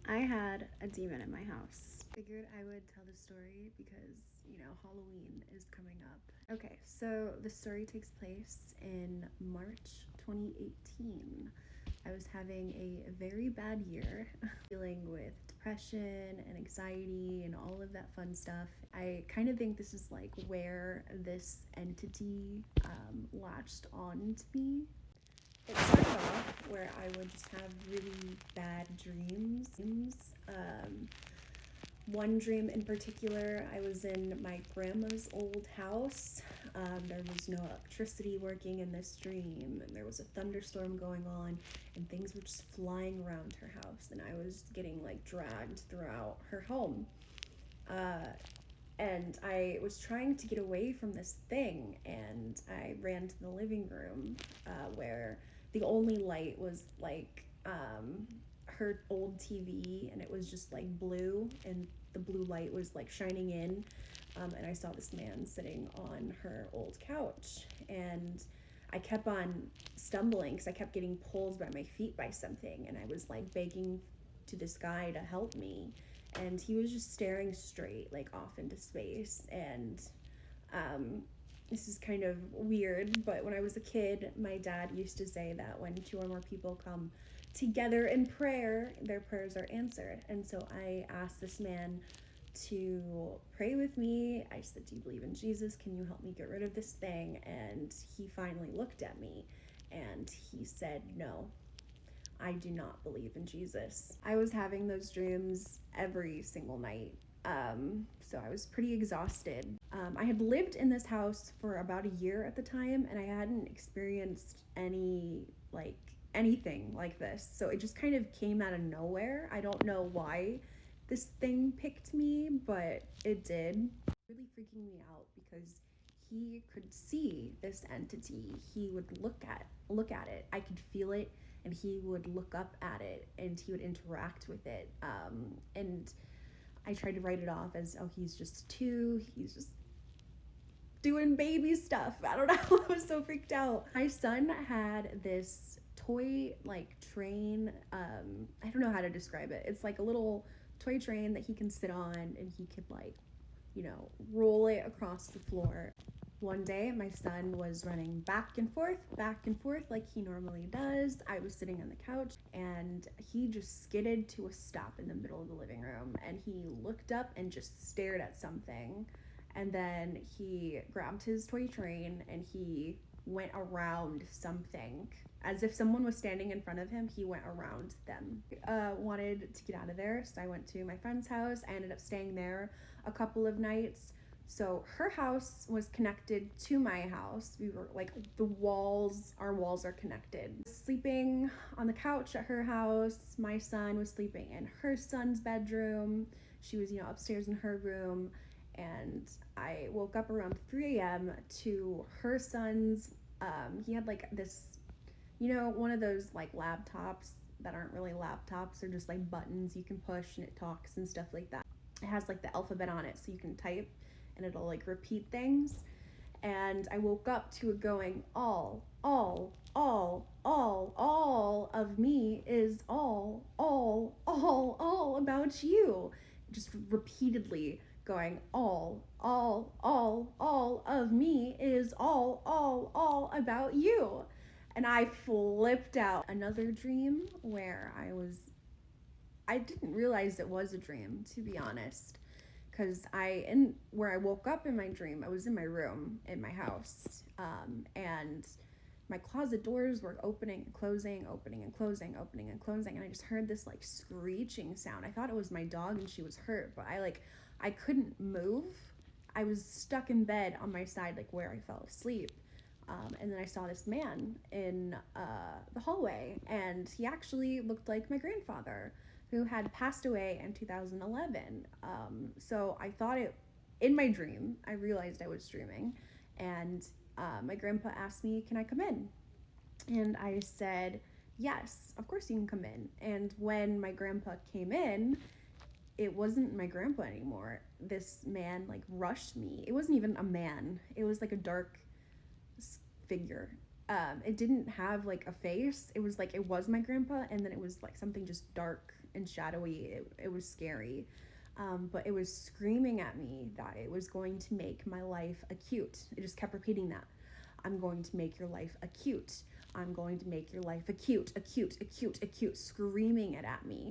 I had a demon in my house. Figured I would tell the story because, Halloween is coming up. Okay, so the story takes place in March 2018. I was having a very bad year, dealing with depression and anxiety and all of that fun stuff. I kind of think this is like where this entity latched on to me. It started off where I would just have really bad dreams. One dream in particular, I was in my grandma's old house. There was no electricity working in this dream, and there was a thunderstorm going on, and things were just flying around her house, and I was getting like dragged throughout her home. And I was trying to get away from this thing, and I ran to the living room where the only light was like her old TV, and it was just like blue, and the blue light was like shining in. And I saw this man sitting on her old couch, and I kept on stumbling because I kept getting pulled by my feet by something, and I was like begging to this guy to help me, and he was just staring straight like off into space. And um, this is kind of weird, but when I was a kid, my dad used to say that when two or more people come together in prayer, their prayers are answered. And so I asked this man to pray with me. I said, "Do you believe in Jesus? Can you help me get rid of this thing?" And he finally looked at me and he said, "No, I do not believe in Jesus." I was having those dreams every single night. So I was pretty exhausted. I had lived in this house for about a year at the time, and I hadn't experienced anything like this. So it just kind of came out of nowhere. I don't know why this thing picked me, but it did. Really freaking me out because he could see this entity. He would look at it. I could feel it, and he would look up at it, and he would interact with it. And I tried to write it off as, oh, he's just two. He's just doing baby stuff. I don't know. I was so freaked out. My son had this toy like train. I don't know how to describe it. It's like a little toy train that he can sit on, and he could like, roll it across the floor. One day, my son was running back and forth like he normally does. I was sitting on the couch, and he just skidded to a stop in the middle of the living room, and he looked up and just stared at something. And then he grabbed his toy train and he went around something. As if someone was standing in front of him, he went around them. Wanted to get out of there, so I went to my friend's house. I ended up staying there a couple of nights. So her house was connected to my house. We were like, our walls are connected. Sleeping on the couch at her house. My son was sleeping in her son's bedroom. She was, upstairs in her room. And I woke up around 3 a.m. to her son's, he had like this, one of those like laptops that aren't really laptops. They're just like buttons you can push and it talks and stuff like that. It has like the alphabet on it, so you can type and it'll like repeat things. And I woke up to it going, all of me is all about you. Just repeatedly going, all of me is all about you. And I flipped out. Another dream where I didn't realize it was a dream, to be honest, because where I woke up in my dream, I was in my room in my house, and my closet doors were opening and closing, opening and closing, opening and closing, and I just heard this like screeching sound. I thought it was my dog and she was hurt, but I couldn't move. I was stuck in bed on my side, like where I fell asleep. And then I saw this man in the hallway, and he actually looked like my grandfather, who had passed away in 2011. So I thought in my dream, I realized I was dreaming, and my grandpa asked me, "Can I come in?" And I said, "Yes, of course you can come in." And when my grandpa came in, it wasn't my grandpa anymore. This man like rushed me. It wasn't even a man. It was like a dark figure. It didn't have like a face. It was like it was my grandpa, and then it was like something just dark and shadowy. It was scary. But it was screaming at me that it was going to make my life acute. It just kept repeating that. I'm going to make your life acute. I'm going to make your life acute, acute, acute, acute, screaming it at me.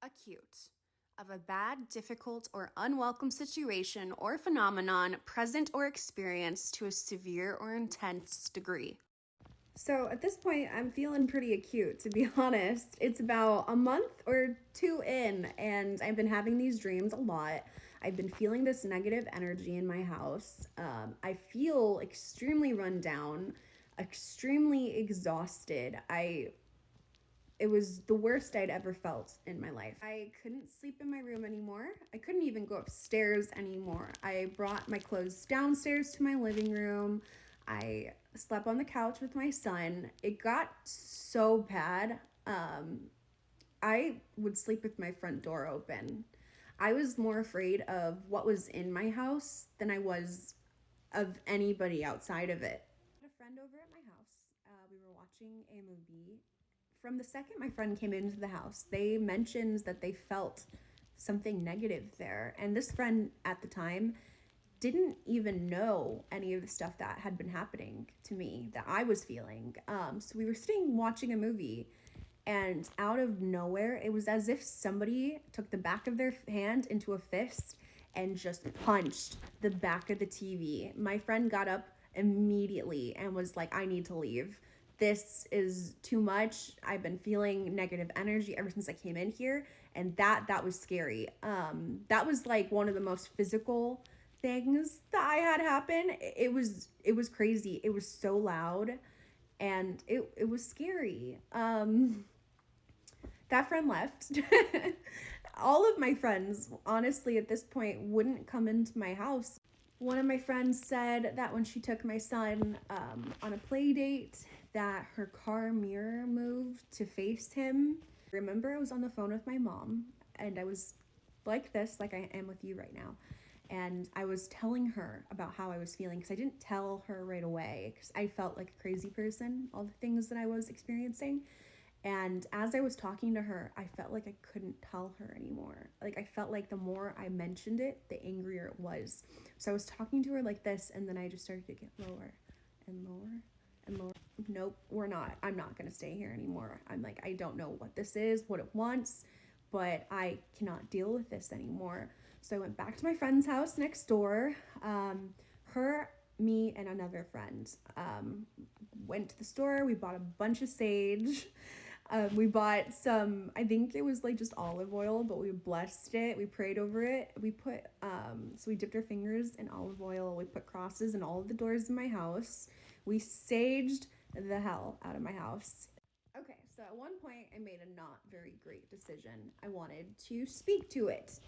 Acute. Of a bad, difficult, or unwelcome situation or phenomenon present or experienced to a severe or intense degree. So at this point, I'm feeling pretty acute, to be honest. It's about a month or two in, and I've been having these dreams a lot. I've been feeling this negative energy in my house. I feel extremely run down, extremely exhausted. It was the worst I'd ever felt in my life. I couldn't sleep in my room anymore. I couldn't even go upstairs anymore. I brought my clothes downstairs to my living room. I slept on the couch with my son. It got so bad. I would sleep with my front door open. I was more afraid of what was in my house than I was of anybody outside of it. I had a friend over at my house. We were watching a movie. From the second my friend came into the house, they mentioned that they felt something negative there. And this friend at the time didn't even know any of the stuff that had been happening to me that I was feeling. So we were sitting watching a movie, and out of nowhere, it was as if somebody took the back of their hand into a fist and just punched the back of the TV. My friend got up immediately and was like, I need to leave. This is too much. I've been feeling negative energy ever since I came in here, and that was scary. That was like one of the most physical things that I had happen. It was crazy. It was so loud, and it was scary. That friend left. All of my friends, honestly, at this point, wouldn't come into my house. One of my friends said that when she took my son on a play date, that her car mirror moved to face him. Remember, I was on the phone with my mom, and I was like this, like I am with you right now. And I was telling her about how I was feeling, because I didn't tell her right away, because I felt like a crazy person, all the things that I was experiencing. And as I was talking to her, I felt like I couldn't tell her anymore. Like, I felt like the more I mentioned it, the angrier it was. So I was talking to her like this, and then I just started to get lower and lower and lower. Nope, I'm not gonna stay here anymore. I'm like, I don't know what this is, what it wants, but I cannot deal with this anymore. So I went back to my friend's house next door. Her, me, and another friend went to the store. We bought a bunch of sage. We bought some, I think it was like just olive oil, but we blessed it. We prayed over it. We put, so we dipped our fingers in olive oil. We put crosses in all of the doors in my house. We saged the hell out of my house. Okay, so at one point I made a not very great decision. I wanted to speak to it.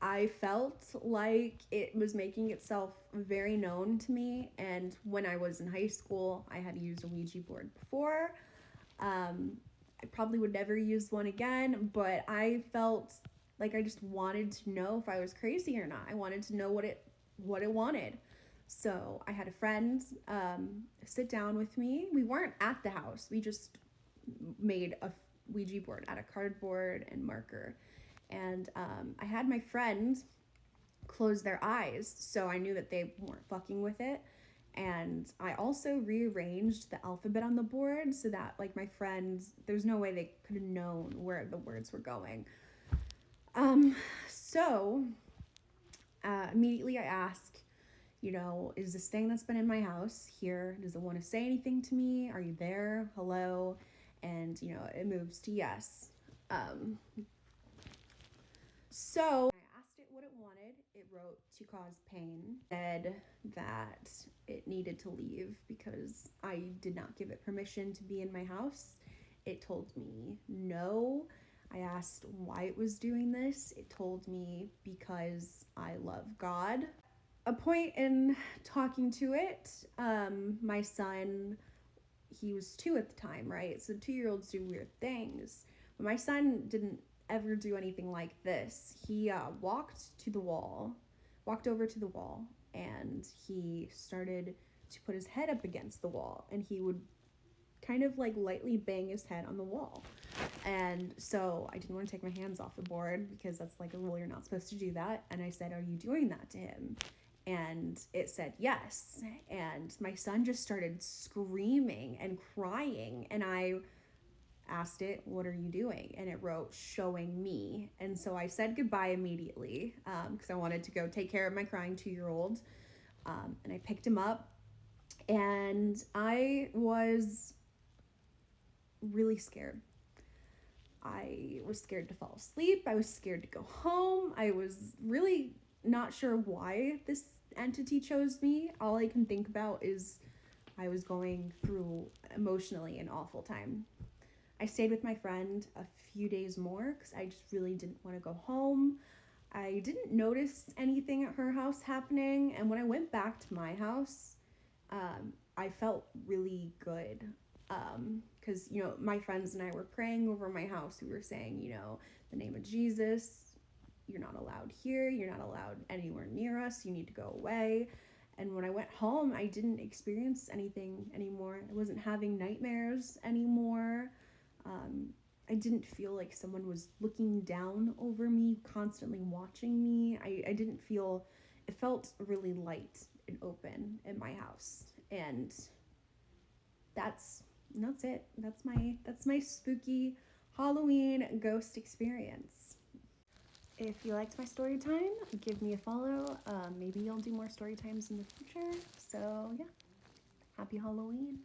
I felt like it was making itself very known to me, and when I was in high school, I had used a Ouija board before. I probably would never use one again, but I felt like I just wanted to know if I was crazy or not. I wanted to know what it wanted. So I had a friend sit down with me. We weren't at the house. We just made a Ouija board out of cardboard and marker. And I had my friend close their eyes, so I knew that they weren't fucking with it. And I also rearranged the alphabet on the board so that, like, my friends, there's no way they could have known where the words were going. So immediately I ask, is this thing that's been in my house here? Does it want to say anything to me? Are you there? Hello? And, it moves to yes. So I asked it what it wanted. It wrote to cause pain. Said that it needed to leave because I did not give it permission to be in my house. It told me no. I asked why it was doing this. It told me because I love God. A point in talking to it, my son, he was 2 at the time, right? So 2-year-olds do weird things. But my son didn't ever do anything like this. He walked over to the wall, and he started to put his head up against the wall, and he would kind of like lightly bang his head on the wall. And so I didn't want to take my hands off the board because that's like a rule, you're not supposed to do that. And I said, "Are you doing that to him?" And it said yes. And my son just started screaming and crying. And I asked it, "What are you doing?" And it wrote, "Showing me." And so I said goodbye immediately because I wanted to go take care of my crying 2-year-old. And I picked him up, and I was really scared. I was scared to fall asleep. I was scared to go home. I was really not sure why this entity chose me. All I can think about is I was going through emotionally an awful time. I stayed with my friend a few days more because I just really didn't want to go home. I didn't notice anything at her house happening, and when I went back to my house, I felt really good. Because, my friends and I were praying over my house. We were saying, the name of Jesus, you're not allowed here. You're not allowed anywhere near us. You need to go away. And when I went home, I didn't experience anything anymore. I wasn't having nightmares anymore. I didn't feel like someone was looking down over me, constantly watching me. I didn't feel, it felt really light and open in my house. And that's it. That's my spooky Halloween ghost experience. If you liked my story time, give me a follow. Maybe I'll do more story times in the future. So yeah, happy Halloween.